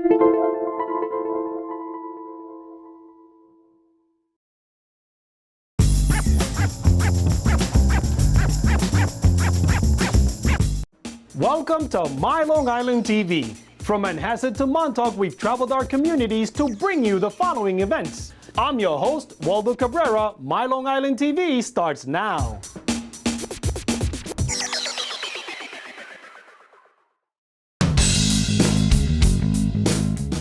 Welcome to MyLITV. From Manhasset to Montauk, we've traveled our communities to bring you the following events. I'm your host, Waldo Cabrera. MyLITV starts now.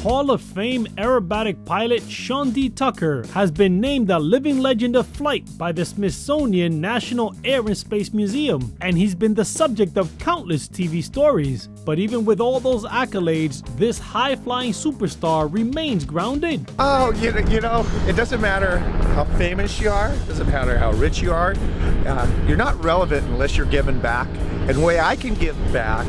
Hall of Fame aerobatic pilot Sean D. Tucker has been named a living legend of flight by the Smithsonian National Air and Space Museum, and he's been the subject of countless TV stories. But even with all those accolades, this high-flying superstar remains grounded. Oh, you know, it doesn't matter how famous you are, it doesn't matter how rich you are, you're not relevant unless you're giving back. And the way I can give back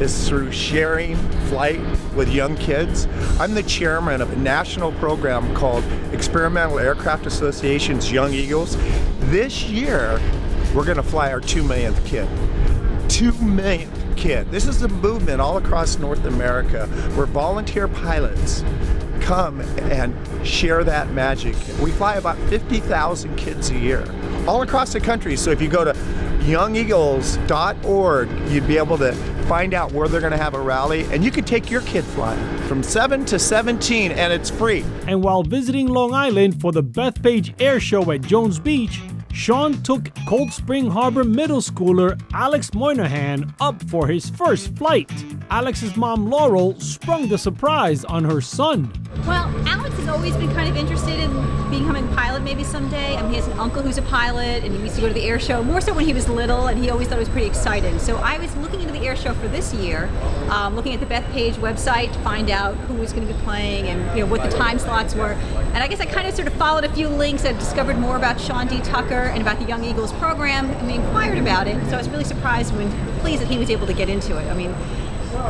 is through sharing flight with young kids. I'm the chairman of a national program called Experimental Aircraft Association's Young Eagles. This year, we're gonna fly our 2 millionth kid. 2 millionth kid. This is a movement all across North America where volunteer pilots come and share that magic. We fly about 50,000 kids a year, all across the country. So if you go to youngeagles.org, you'd be able to find out where they're going to have a rally, and you could take your kid flying from 7 to 17, and it's free. And while visiting Long Island for the Bethpage Air Show at Jones Beach, Sean took Cold Spring Harbor middle schooler Alex Moynihan up for his first flight. Alex's mom Laurel sprung the surprise on her son. Well, Alex has always been kind of interested in becoming a pilot maybe someday. I mean, he has an uncle who's a pilot, and he used to go to the air show, more so when he was little, and he always thought it was pretty exciting. So I was looking into the air show for this year, looking at the Bethpage website to find out who was going to be playing and what the time slots were. And I guess I kind of sort of followed a few links and discovered more about Sean D. Tucker and about the Young Eagles program, and we inquired about it. So I was really surprised and pleased that he was able to get into it. I mean,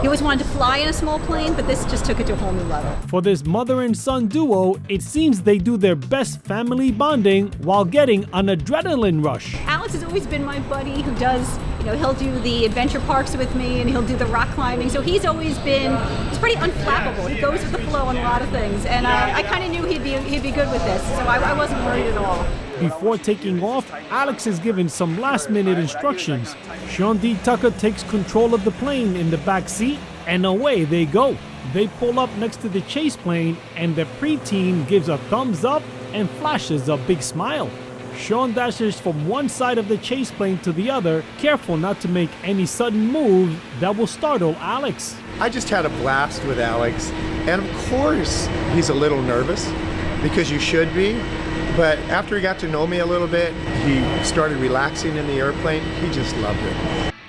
he always wanted to fly in a small plane, but this just took it to a whole new level. For this mother and son duo, it seems they do their best family bonding while getting an adrenaline rush. Alex has always been my buddy who does, he'll do the adventure parks with me and he'll do the rock climbing. So he's always been, he's pretty unflappable. He goes with the flow on a lot of things. And I kind of knew he'd be good with this. So I wasn't worried at all. Before taking off, Alex is given some last-minute instructions. Sean D. Tucker takes control of the plane in the back seat, and away they go. They pull up next to the chase plane, and the preteen gives a thumbs up and flashes a big smile. Sean dashes from one side of the chase plane to the other, careful not to make any sudden move that will startle Alex. I just had a blast with Alex, and of course, he's a little nervous, because you should be. But after he got to know me a little bit, he started relaxing in the airplane. He just loved it.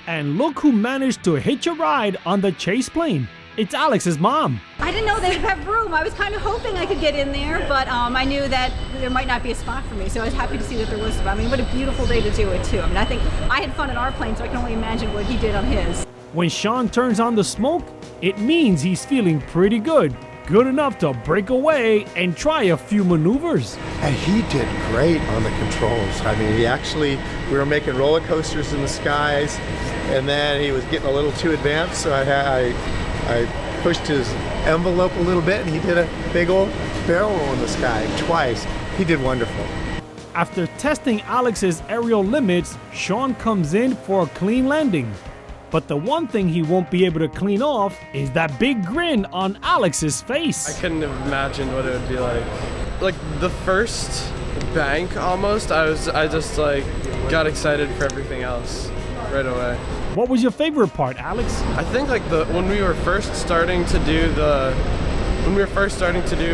And look who managed to hitch a ride on the chase plane. It's Alex's mom. I didn't know they would have room. I was kind of hoping I could get in there, but I knew that there might not be a spot for me. So I was happy to see that there was. I mean, what a beautiful day to do it too. I mean, I think I had fun in our plane, so I can only imagine what he did on his. When Sean turns on the smoke, it means he's feeling pretty good. Good enough to break away and try a few maneuvers. And he did great on the controls. I mean, we were making roller coasters in the skies, and then he was getting a little too advanced, so I pushed his envelope a little bit, and he did a big old barrel roll in the sky twice. He did wonderful. After testing Alex's aerial limits, Sean comes in for a clean landing. But the one thing he won't be able to clean off is that big grin on Alex's face. I couldn't have imagined what it would be like. Like the first bank almost, I just got excited for everything else right away. What was your favorite part, Alex? I think when we were first starting to do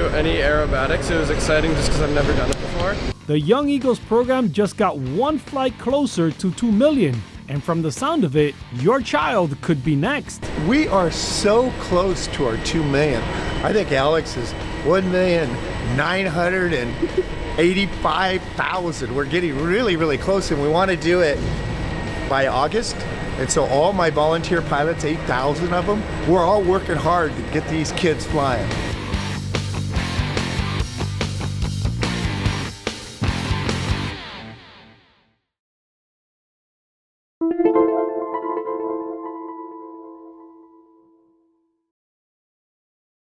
any aerobatics, it was exciting just because I've never done it before. The Young Eagles program just got one flight closer to 2 million. And from the sound of it, your child could be next. We are so close to our 2 million. I think Alex is 1,985,000. We're getting really, really close, and we want to do it by August. And so all my volunteer pilots, 8,000 of them, we're all working hard to get these kids flying.